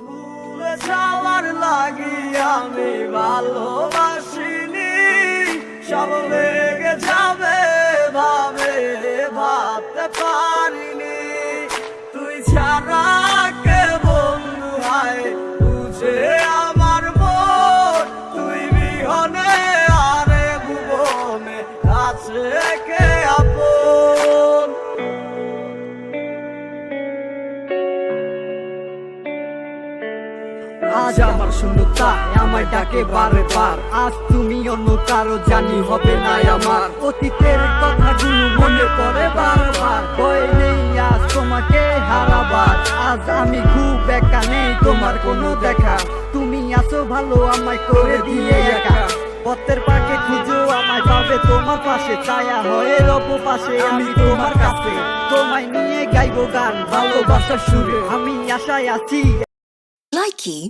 ভুলে যাওয়ার লাগি আমি ভালোবাসিনি, সব লেগে যাবে ভাবে ভাবতে পারিনি। তুই ছাড়া কে বন্ধু হয় বুঝে আমার মন, তুই বিহনে আরে ভুবনে আছে কে আপন। আজ আমার শূন্যতা আমায় ডাকে বারে বার, আজ তুমি অন্য কারো জানি হবে না আমার। অতীতের কথাগুলো মনে পড়ে বারবার, ভয় নেই আজ তোমাকে হারাবার। আজ আমি খুব একা, নেই তোমার কোনো দেখা, তুমি আছো ভালো আমায় করে দিয়ে একা। পথের পাকে খুঁজো আমায় পাবে তোমার পাশে, ছায়া হয়ে রব পাশে আমি তোমার কাছে। তোমায় নিয়ে গাইবো গান ভালোবাসার সুরে, আমি আশায় আছি। Likey